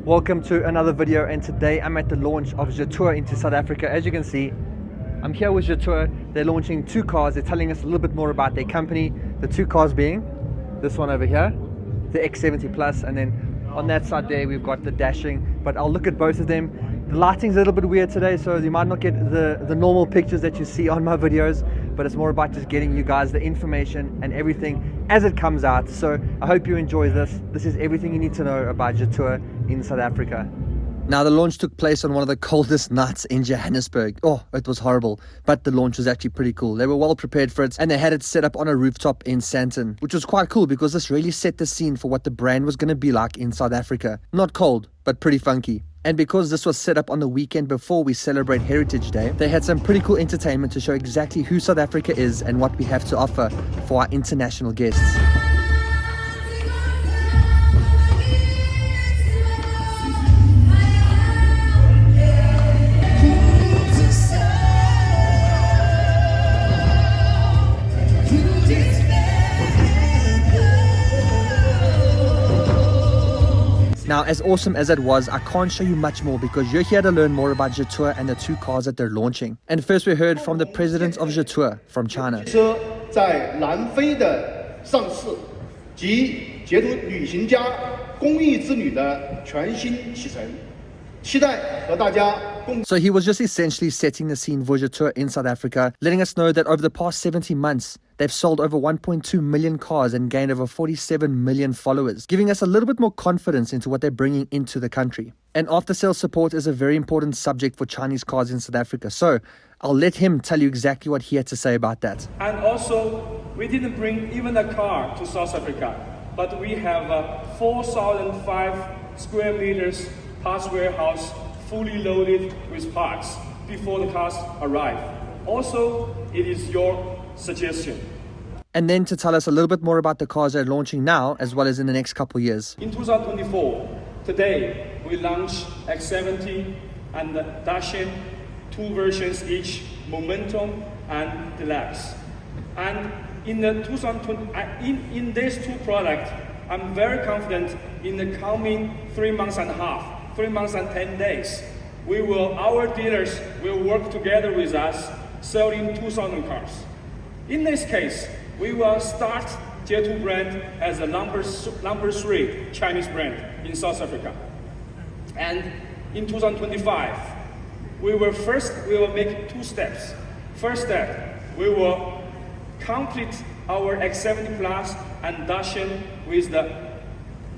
Welcome to another video, and today I'm at the launch of Jetour into South Africa. As you can see, I'm here with Jetour. They're launching two cars. They're telling us a little bit more about their company. The two cars being this one over here, the X70 Plus, and then on that side there we've got the Dashing. But I'll look at both of them. The lighting's a little bit weird today, so you might not get the normal pictures that you see on my videos, but it's more about just getting you guys the information and everything as it comes out. So I hope you enjoy this. This is everything you need to know about Jetour in South Africa. Now, the launch took place on one of the coldest nights in Johannesburg. Oh, it was horrible, but the launch was actually pretty cool. They were well prepared for it, and they had it set up on a rooftop in Sandton, which was quite cool because this really set the scene for what the brand was going to be like in South Africa. Not cold, but pretty funky. And because this was set up on the weekend before we celebrate Heritage Day, they had some pretty cool entertainment to show exactly who South Africa is and what we have to offer for our international guests. Now, as awesome as it was, I can't show you much more because you're here to learn more about Jetour and the two cars that they're launching. And first we heard from the president of Jetour from China. 车在南非的上市及捷途旅行家公益之旅的全新启程，期待和大家共。 So he was just essentially setting the scene for Jetour in South Africa, letting us know that over the past 70 months, they've sold over 1.2 million cars and gained over 47 million followers, giving us a little bit more confidence into what they're bringing into the country. And after-sales support is a very important subject for Chinese cars in South Africa. So I'll let him tell you exactly what he had to say about that. And also, we didn't bring even a car to South Africa, but we have a 4,005 square meters parts warehouse fully loaded with parts before the cars arrive. Also, it is your suggestion. And then to tell us a little bit more about the cars they're launching now, as well as in the next couple of years. In 2024, today, we launch X70 and Dashing, two versions each, Momentum and Deluxe. And in the 2020, in these two products, I'm very confident in the coming 3 months and a half, 3 months and 10 days, our dealers will work together with us selling 2,000 cars. In this case, we will start Jetour brand as the number 3 Chinese brand in South Africa. And in 2025, we will make 2 steps. First step, we will complete our X70 Plus and Dashing with the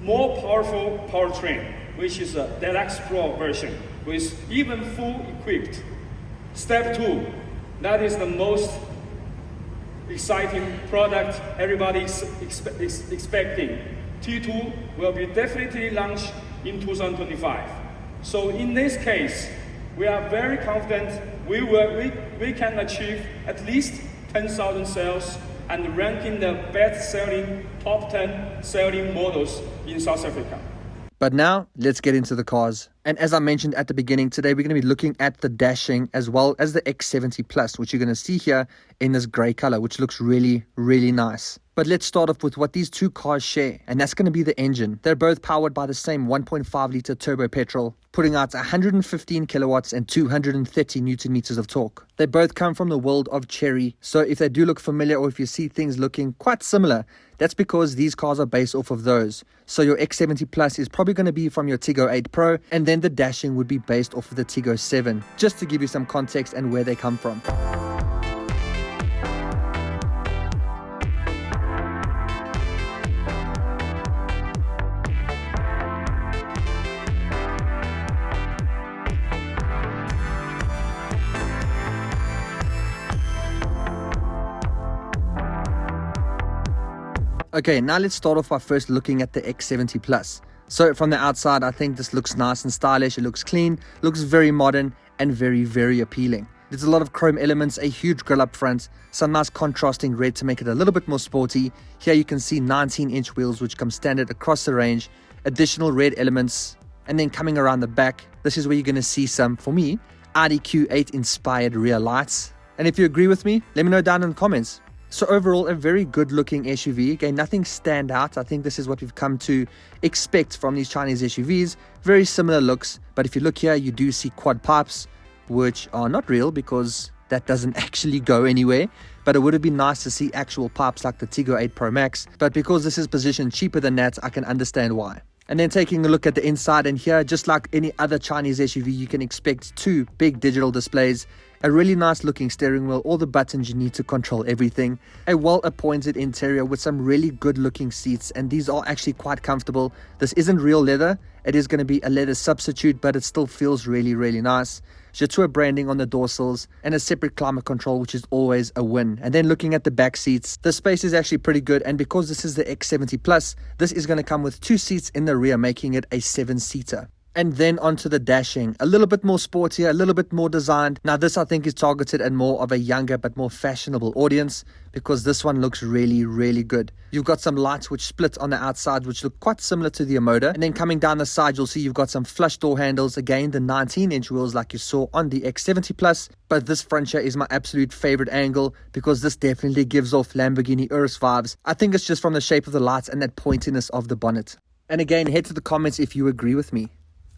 more powerful powertrain, which is a Deluxe Pro version with even full equipped. Step 2, that is the most exciting product everybody is expecting. T2 will be definitely launched in 2025. So in this case, we are very confident we can achieve at least 10,000 sales and ranking the best-selling top 10 selling models in South Africa. But now, let's get into the cars. And as I mentioned at the beginning, today we're going to be looking at the Dashing as well as the X70 Plus, which you're going to see here in this grey color, which looks really, really nice. But let's start off with what these two cars share, and that's going to be the engine. They're both powered by the same 1.5-litre turbo petrol, putting out 115 kilowatts and 230 newton meters of torque. They both come from the world of Chery, so if they do look familiar or if you see things looking quite similar, that's because these cars are based off of those. So your X70 Plus is probably going to be from your Tiggo 8 Pro, and then the Dashing would be based off of the Tiggo 7, just to give you some context and where they come from. Okay, now let's start off by first looking at the X70 Plus. So from the outside, I think this looks nice and stylish. It looks clean, looks very modern and very, very appealing. There's a lot of chrome elements, a huge grille up front, some nice contrasting red to make it a little bit more sporty. Here you can see 19-inch wheels which come standard across the range, additional red elements, and then coming around the back, this is where you're going to see some, for me, Audi Q8 inspired rear lights. And if you agree with me, let me know down in the comments. So overall, a very good looking SUV. Again, nothing stand out. I think this is what we've come to expect from these Chinese SUVs. Very similar looks, but if you look here, you do see quad pipes, which are not real because that doesn't actually go anywhere. But it would have been nice to see actual pipes like the Tiggo 8 Pro Max. But because this is positioned cheaper than that, I can understand why. And then taking a look at the inside, and here, just like any other Chinese SUV, you can expect two big digital displays, a really nice looking steering wheel, all the buttons you need to control everything, a well appointed interior with some really good looking seats, and these are actually quite comfortable. This isn't real leather, it is going to be a leather substitute, but it still feels really, really nice. Jetour branding on the door sills and a separate climate control, which is always a win. And then looking at the back seats, the space is actually pretty good, and because this is the X70 Plus, this is going to come with 2 seats in the rear, making it a 7-seater. And then onto the dashing, a little bit more sportier, a little bit more designed. Now this I think is targeted at more of a younger but more fashionable audience, because this one looks really, really good. You've got some lights which split on the outside, which look quite similar to the Omoda. And then coming down the side, you'll see you've got some flush door handles. Again, the 19-inch wheels like you saw on the X70 Plus. But this front here is my absolute favorite angle, because this definitely gives off Lamborghini Urus vibes. I think it's just from the shape of the lights and that pointiness of the bonnet. And again, head to the comments if you agree with me.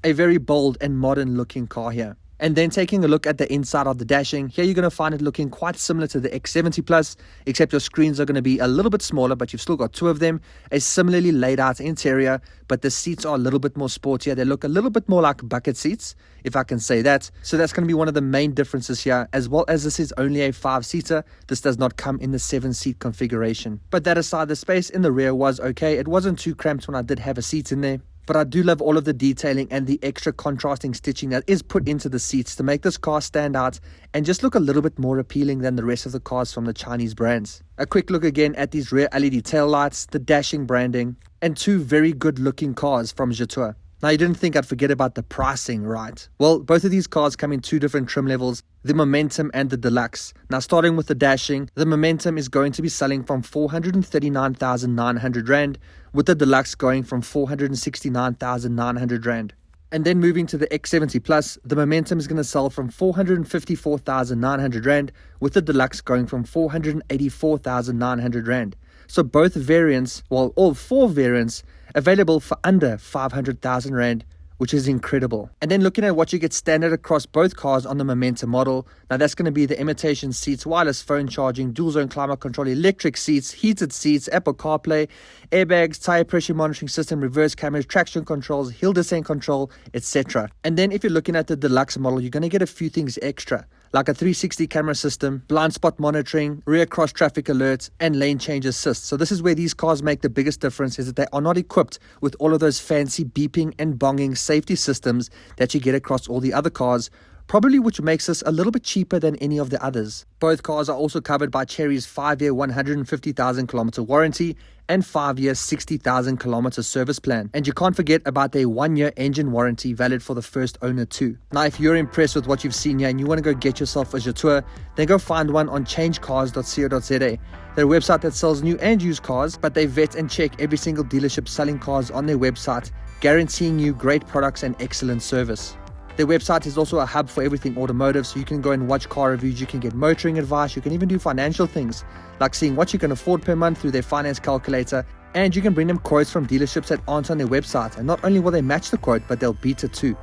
A very bold and modern looking car here. And then taking a look at the inside of the dashing, here you're going to find it looking quite similar to the X70 Plus, except your screens are going to be a little bit smaller, but you've still got 2 of them. A similarly laid out interior, but the seats are a little bit more sportier. They look a little bit more like bucket seats, if I can say that. So that's going to be one of the main differences here, as well as this is only a 5-seater. This does not come in the 7-seat configuration. But that aside, the space in the rear was okay. It wasn't too cramped when I did have a seat in there. But I do love all of the detailing and the extra contrasting stitching that is put into the seats to make this car stand out and just look a little bit more appealing than the rest of the cars from the Chinese brands. A quick look again at these rear LED taillights, the dashing branding, and 2 very good looking cars from Jetour. Now, you didn't think I'd forget about the pricing, right? Well, both of these cars come in 2 different trim levels, the Momentum and the Deluxe. Now, starting with the dashing, the Momentum is going to be selling from 439,900 Rand, with the Deluxe going from 469,900 Rand. And then moving to the X70 Plus, the Momentum is going to sell from 454,900 Rand, with the Deluxe going from 484,900 Rand. So both variants, well, all 4 variants, available for under 500,000 Rand, which is incredible. And then looking at what you get standard across both cars on the Momentum model, now that's going to be the imitation seats, wireless phone charging, dual zone climate control, electric seats, heated seats, Apple CarPlay, airbags, tire pressure monitoring system, reverse cameras, traction controls, hill descent control, etc. And then if you're looking at the Deluxe model, you're going to get a few things extra, like a 360 camera system, blind spot monitoring, rear cross traffic alerts, and lane change assist. So this is where these cars make the biggest difference, is that they are not equipped with all of those fancy beeping and bonging safety systems that you get across all the other cars, probably which makes this a little bit cheaper than any of the others. Both cars are also covered by Chery's 5-year 150,000 kilometer warranty and 5-year 60,000 kilometer service plan. And you can't forget about their 1-year engine warranty valid for the first owner too. Now, if you're impressed with what you've seen here and you want to go get yourself a Jetour, then go find one on changecars.co.za. They're a website that sells new and used cars, but they vet and check every single dealership selling cars on their website, guaranteeing you great products and excellent service. Their website is also a hub for everything automotive, so you can go and watch car reviews, you can get motoring advice, you can even do financial things, like seeing what you can afford per month through their finance calculator, and you can bring them quotes from dealerships that aren't on their website, and not only will they match the quote, but they'll beat it too.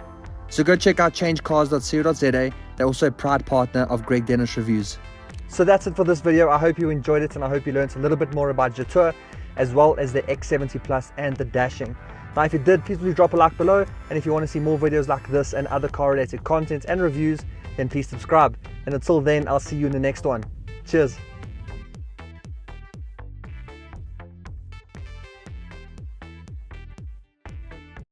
So go check out changecars.co.za. They're also a proud partner of Greg Dennis Reviews. So that's it for this video. I hope you enjoyed it, and I hope you learned a little bit more about Jetour, as well as the X70 Plus and the dashing. Now, if you did, please drop a like below, and if you want to see more videos like this and other car related content and reviews, then please subscribe. And until then, I'll see you in the next one. Cheers.